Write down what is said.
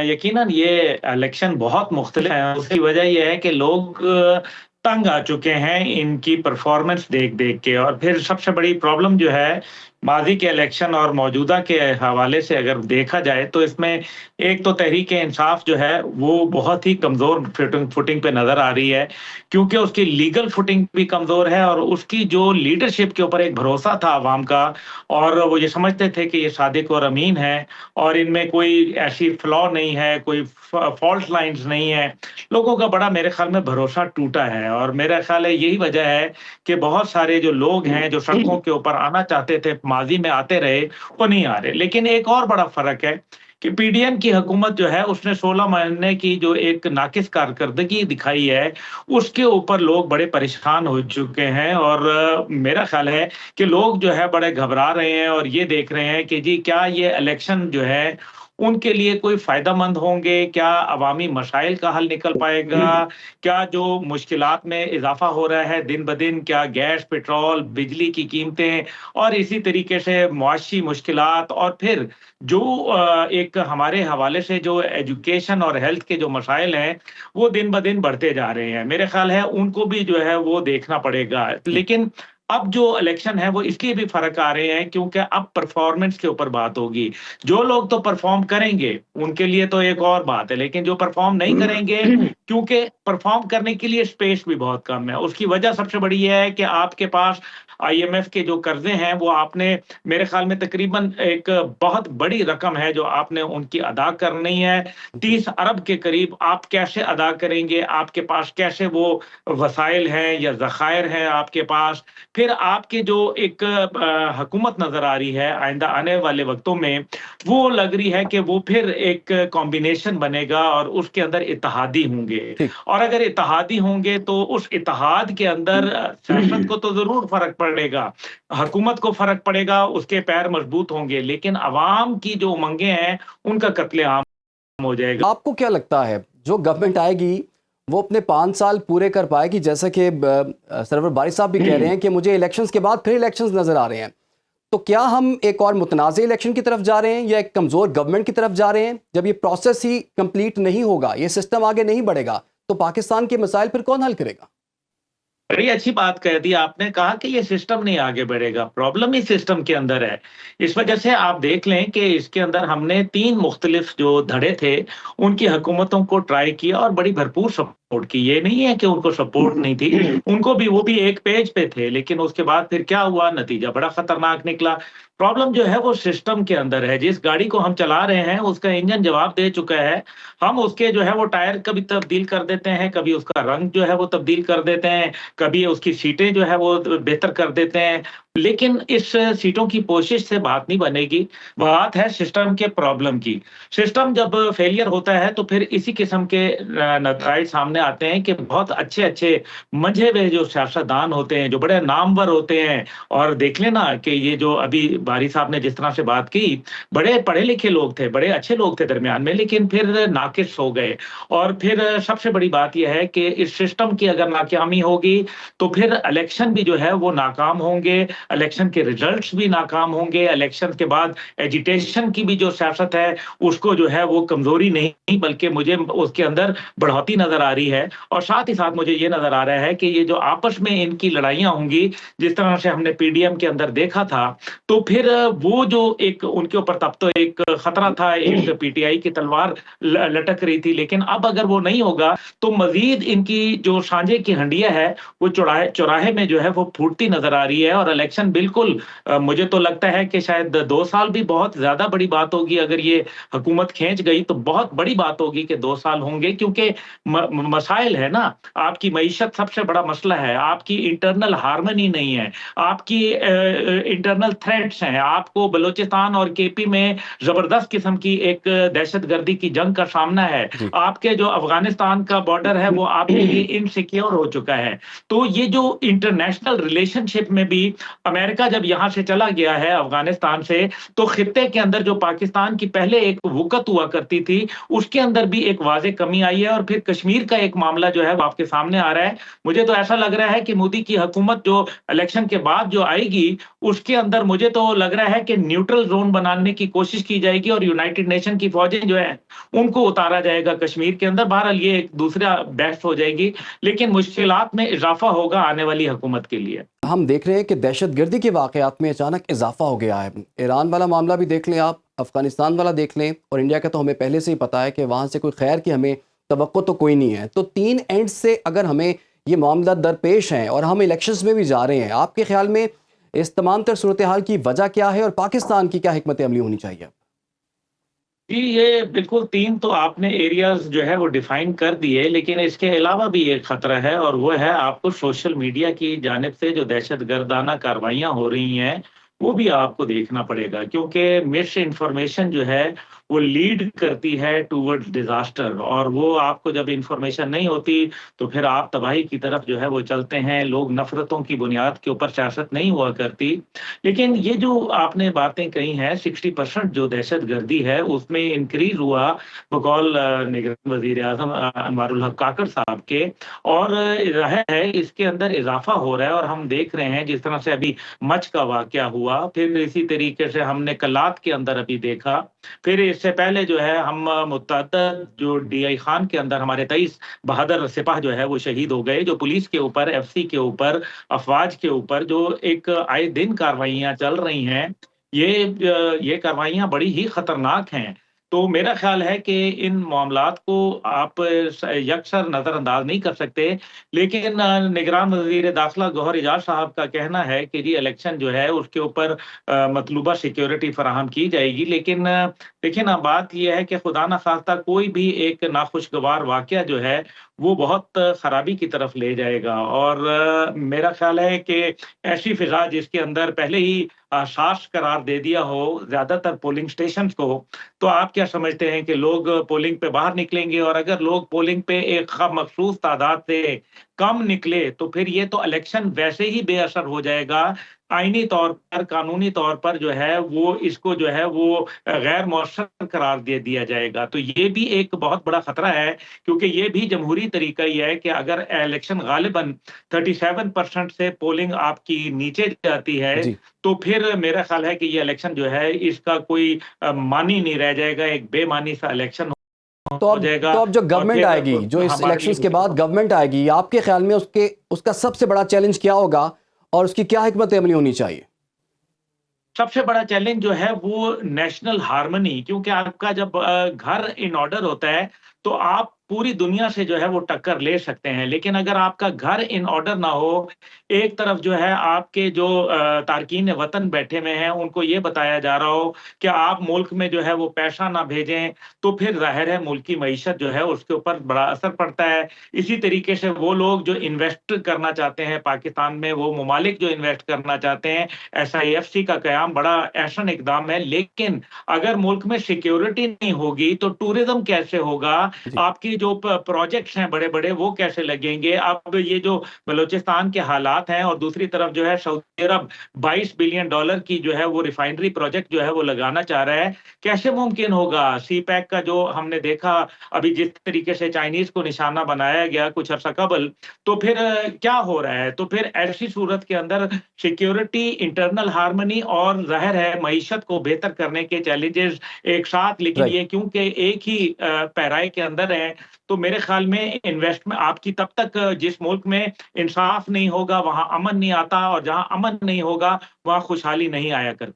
यकीनन ये इलेक्शन बहुत मुख्तलिफ है। उसकी वजह ये है कि लोग तंग आ चुके हैं इनकी परफॉर्मेंस देख-देख के और फिर सबसे बड़ी प्रॉब्लम जो है, माज़ी के इलेक्शन और मौजूदा के हवाले से अगर देखा जाए तो इसमें एक तो तहरीक-ए-इंसाफ जो है वो बहुत ही कमज़ोर फुटिंग पे नज़र आ रही है, क्योंकि उसकी लीगल फुटिंग भी कमज़ोर है और उसकी जो लीडरशिप के ऊपर एक भरोसा था अवाम का और वो ये समझते थे कि ये सादिक और अमीन हैं और इनमें कोई ऐसी फ्लॉ नहीं है, कोई फॉल्ट लाइन्स नहीं है। लोगों का बड़ा मेरे ख़्याल में भरोसा टूटा है और मेरा ख़्याल है यही वजह है कि बहुत सारे जो लोग हैं, जो सड़कों के ऊपर आना चाहते थे, माज़ी में आते रहे, वो नहीं आ रहे। लेकिन एक और बड़ा फ़र्क है कि पीडीएम की हुकूमत जो है, उसने 16 महीने की जो एक नाक़िस कारकर्दगी दिखाई है, उसके ऊपर लोग बड़े परेशान हो चुके हैं और मेरा ख़्याल है कि लोग जो है बड़े घबरा रहे हैं और ये देख रहे हैं कि जी क्या ये इलेक्शन जो है, उनके लिए कोई फ़ायदेमंद होंगे? क्या अवामी मसाइल का हल निकल पाएगा? क्या जो मुश्किलात में इज़ाफ़ा हो रहा है दिन-ब-दिन, क्या गैस, पेट्रोल, बिजली की कीमतें और इसी तरीके से मुआशी मुश्किलात और फिर जो एक हमारे हवाले से जो एजुकेशन और हेल्थ के जो मसाइल हैं, वो दिन-ब-दिन बढ़ते जा रहे हैं। मेरे ख़्याल है उनको भी जो है वो देखना पड़ेगा। लेकिन अब जो इलेक्शन है वो इसलिए भी फ़र्क आ रहे हैं क्योंकि अब परफ़ॉर्मेंस के ऊपर बात होगी। जो लोग तो परफ़ॉर्म करेंगे, उनके लिए तो एक और बात है, लेकिन जो परफ़ॉर्म नहीं करेंगे क्योंकि परफ़ॉर्म करने के लिए स्पेस भी बहुत कम है। उसकी वजह सबसे बड़ी ये है कि आपके पास आईएमएफ के जो कर्ज़े हैं, वो आपने मेरे ख़्याल में तकरीबन एक बहुत बड़ी रकम है जो आपने उनकी अदा करनी है। 30 अरब के करीब आप कैसे अदा करेंगे? आपके पास कैसे वो वसाइल हैं या ज़खायर हैं आपके पास? फिर आपकी जो एक हुकूमत नज़र आ रही है आइंदा आने वाले वक़्तों में, वो लग रही है कि वो फिर एक कॉम्बिनेशन बनेगा और उसके अंदर इत्तेहादी होंगे ठीक। और अगर इत्तेहादी होंगे तो उस इत्तेहाद के अंदर सियासत को तो ज़रूर फ़र्क पड़ेगा, हुकूमत को फ़र्क पड़ेगा, उसके पैर मज़बूत होंगे, लेकिन अवाम की जो उमंगें हैं, उनका कत्ले-आम हो जाएगा। आपको क्या लगता है, जो गवर्नमेंट आएगी, वो अपने 5 साल पूरे कर पाएगी? जैसा कि सरवर बारी साहब भी कह रहे हैं कि मुझे इलेक्शंस के बाद फिर इलेक्शंस नज़र आ रहे हैं। तो क्या हम एक और मुतनाज़ इलेक्शन की तरफ जा रहे हैं या एक कमज़ोर गवर्नमेंट की तरफ जा रहे हैं? जब ये प्रोसेस ही कंप्लीट नहीं होगा, ये सिस्टम आगे नहीं बढ़ेगा, तो पाकिस्तान के मसाइल फिर कौन हल करेगा? बड़ी अच्छी बात कह दी आपने, कहा कि ये सिस्टम नहीं आगे बढ़ेगा, प्रॉब्लम ही सिस्टम के अंदर है। इस वजह से आप देख लें कि इसके अंदर हमने 3 मुख्तलिफ जो धड़े थे, उनकी हुकूमतों को ट्राई किया और बड़ी भरपूर सपोर्ट की। ये नहीं है कि उनको सपोर्ट नहीं थी, उनको भी वो भी एक पेज पे थे, लेकिन उसके बाद फिर क्या हुआ, नतीजा बड़ा खतरनाक निकला। प्रॉब्लम जो है वो सिस्टम के अंदर है, जिस गाड़ी को हम चला रहे हैं, उसका इंजन जवाब दे चुका है। हम उसके जो है वो टायर कभी तब्दील कर देते हैं, कभी उसका रंग जो है वो तब्दील कर देते हैं, कभी उसकी सीटें जो है वो बेहतर कर देते हैं। लेकिन इस सीटों की पोशिश से बात नहीं बनेगी, बात है सिस्टम के प्रॉब्लम की। सिस्टम जब फेलियर होता है तो फिर इसी किस्म के नताइज सामने आते हैं कि बहुत अच्छे-अच्छे मंझे हुए जो सियासतदान होते हैं, जो बड़े नामवर होते हैं और देख लेना कि ये जो अभी बारी साहब ने जिस तरह से बात की, बड़े पढ़े-लिखे लोग थे, बड़े अच्छे लोग थे दरमियान में, लेकिन फिर नाक़िस हो गए। और फिर सबसे बड़ी बात ये है कि इस सिस्टम की अगर नाकामी होगी, तो फिर इलेक्शन भी जो है वो नाकाम होंगे, इलेक्शन के रिजल्ट्स भी नाकाम होंगे, इलेक्शन के बाद एजिटेशन की भी जो सियासत है, उसको जो है वो कमज़ोरी नहीं बल्कि मुझे उसके अंदर बढ़ोतरी नज़र आ रही है। और साथ ही साथ मुझे ये नज़र आ रहा है कि ये जो आपस में इनकी लड़ाइयाँ होंगी, जिस तरह से हमने पीडीएम के अंदर देखा था, तो फिर वो जो एक उनके ऊपर तब तो एक खतरा था, एक पीटीआई की तलवार लटक रही थी, लेकिन अब अगर वो नहीं होगा, तो मज़ीद इनकी जो सांझे की हंडिया है, वो चौराहे में जो है वो फूटती नज़र आ रही है और इलेक्शन बिल्कुल मुझे तो लगता है कि शायद 2 साल भी बहुत ज़्यादा बड़ी बात होगी अगर ये हुकूमत खींच गई, तो बहुत बड़ी बात होगी कि 2 साल होंगे क्योंकि मसाइल है ना, आपकी मईशत सबसे बड़ा मसला है, आपकी इंटरनल हार्मनी नहीं है, आपकी इंटरनल थ्रेट्स हैं, आपको बलूचिस्तान और केपी में ज़बरदस्त किस्म की एक दहशतगर्दी की जंग का सामना है, जी। आपके जो अफ़गानिस्तान का बॉर्डर है, वो आपके लिए इनसिक्योर हो चुका है। तो ये जो इंटरनेशनल रिलेशनशिप में भी अमेरिका जब यहाँ से चला गया है अफ़गानिस्तान से, तो खित्ते के अंदर जो पाकिस्तान की पहले एक वुकत हुआ करती थी, उसके अंदर भी एक वाज़ेह कमी आई है और फिर कश्मीर का एक मामला जो है वो आपके सामने आ रहा है। मुझे तो ऐसा लग रहा है कि मोदी की हुकूमत जो इलेक्शन के बाद जो आएगी, उसके अंदर मुझे तो लग रहा है कि न्यूट्रल ज़ोन बनाने की कोशिश की जाएगी और यूनाइटेड नेशन की फ़ौजें जो हैं, उनको उतारा जाएगा कश्मीर के अंदर। बहरहाल ये एक दूसरा बहस हो जाएगी, लेकिन मुश्किलात में इज़ाफ़ा होगा आने वाली हुकूमत के लिए। हम देख रहे हैं कि दहशतगर्दी के वाक़यात में अचानक इजाफा हो गया है। ईरान वाला मामला भी देख लें आप, अफ़गानिस्तान वाला देख लें, और इंडिया का तो हमें पहले से ही पता है कि वहाँ से कोई खैर की हमें तवक्को तो कोई नहीं है। तो 3 एंड से अगर हमें ये मामला दरपेश हैं और हम इलेक्शंस में भी जा रहे हैं, आपके ख़्याल में इस तमाम तर सूरत हाल की वजह क्या है और पाकिस्तान की क्या हिकमत अमली होनी चाहिए? जी, ये बिल्कुल 3 तो आपने एरियाज़ जो है वो डिफ़ाइन कर दिए, लेकिन इसके अलावा भी एक ख़तरा है और वो है आपको सोशल मीडिया की जानिब से जो दहशतगर्दाना कार्रवाइयाँ हो रही हैं, वो भी आपको देखना पड़ेगा क्योंकि मिस इन्फॉर्मेशन जो है, वो लीड करती है टुवर्ड्स डिज़ास्टर और वो आपको जब इन्फॉर्मेशन नहीं होती, तो फिर आप तबाही की तरफ जो है वो चलते हैं, लोग नफ़रतों की बुनियाद के ऊपर सियासत नहीं हुआ करती। लेकिन ये जो आपने बातें कही हैं 60% जो दहशतगर्दी है उसमें इंक्रीज़ हुआ बकौल निगरान वज़ीर-ए-आज़म अनवारुल हक काकड़ साहब के और ज़ाहिर है इसके अंदर इज़ाफ़ा हो रहा है और हम देख रहे हैं जिस तरह से अभी मच का वाक़या हुआ, फिर इसी तरीके से हमने कल्लात के अंदर अभी देखा, फिर इससे पहले जो है हम मुतअद्दिद जो डीआई खान के अंदर हमारे 23 बहादुर सिपाह जो है वो शहीद हो गए, जो पुलिस के ऊपर, एफसी के ऊपर, अफ़वाज के ऊपर जो एक आए दिन कार्रवाइयाँ चल रही हैं, ये कार्रवाइयाँ बड़ी ही खतरनाक हैं। तो मेरा ख़्याल है कि इन मामलात को आप यकसर नज़रअंदाज नहीं कर सकते, लेकिन निगरान वज़ीर दाखिला गौहर एजाज़ साहब का कहना है कि जी इलेक्शन जो है उसके ऊपर मतलूबा सिक्योरिटी फराहम की जाएगी। लेकिन देखिए ना बात ये है कि खुदा ना ख़ास्ता कोई भी एक नाखुशगवार वाक़या जो है, वो बहुत ख़राबी की तरफ ले जाएगा और मेरा ख़्याल है कि ऐसी फ़िज़ा जिसके अंदर पहले ही साफ़ करार दे दिया हो ज़्यादातर पोलिंग स्टेशंस को, तो आप क्या समझते हैं कि लोग पोलिंग पे बाहर निकलेंगे और अगर लोग पोलिंग पे एक मखसूस तादाद से कम निकले, तो फिर ये तो इलेक्शन वैसे ही बेअसर हो जाएगा। आईनी तौर पर, कानूनी तौर पर जो है वो इसको जो है वो गैर मौसर करार दे दिया जाएगा। तो ये भी एक बहुत बड़ा खतरा है क्योंकि ये भी जमहूरी तरीका ही है कि अगर इलेक्शन गालिबन 37% से पोलिंग आपकी नीचे जाती है, जी। तो फिर मेरा ख़्याल है कि ये इलेक्शन जो है इसका कोई मानी नहीं रह जाएगा, एक बेमानी सा इलेक्शन तो हो अब जाएगा तो अब जो और गवर्नमेंट फिर आएगी, जो इस हमारे इलेक्शंस के लिए बाद गवर्नमेंट आएगी, आपके ख़्याल में उसका सबसे बड़ा चैलेंज क्या होगा और उसकी क्या हिकमत अमली होनी चाहिए? सबसे बड़ा चैलेंज जो है वो नेशनल हार्मनी क्योंकि आपका जब घर इन ऑर्डर होता है, तो आप पूरी दुनिया से जो है वो टक्कर ले सकते हैं। लेकिन अगर आपका घर इन ऑर्डर ना हो, एक तरफ जो है आपके जो तारकीन वतन बैठे हुए हैं, उनको ये बताया जा रहा हो कि आप मुल्क में जो है वो पैसा ना भेजें, तो फिर ज़ाहिर है मुल्क की मईशत जो है उसके ऊपर बड़ा असर पड़ता है। इसी तरीके से वो लोग जो इन्वेस्ट करना चाहते हैं पाकिस्तान में, वो ममालिक जो इन्वेस्ट करना चाहते हैं, एसआईएफसी का क़याम बड़ा अहसन इक़दाम है। लेकिन अगर मुल्क में सिक्योरिटी नहीं होगी, तो टूरिज़्म कैसे होगा? जी। आपकी जो प्रोजेक्ट्स हैं बड़े-बड़े वो कैसे लगेंगे? अब ये जो बलूचिस्तान के हालात हैं और दूसरी तरफ जो है सऊदी अरब $22 बिलियन की जो है वो रिफाइनरी प्रोजेक्ट जो है वो लगाना चाह रहा है। कैसे मुमकिन होगा? सी पैक का जो हमने देखा अभी जिस तरीके से चाइनीज़ को निशाना बनाया गया कुछ अरसा कबल, तो फिर क्या हो रहा है? तो फिर ऐसी सूरत के अंदर सिक्योरिटी, इंटरनल हार्मनी और ज़ाहिर है मईशत को बेहतर करने के चैलेंजेस एक साथ लेकिन राइट। ये क्योंकि एक ही पैराए के अंदर हैं, तो मेरे ख़्याल में इन्वेस्टमेंट आपकी तब तक जिस मुल्क में इंसाफ नहीं होगा, वहाँ अमन नहीं आता और जहाँ अमन नहीं होगा, वहाँ खुशहाली नहीं आया करती।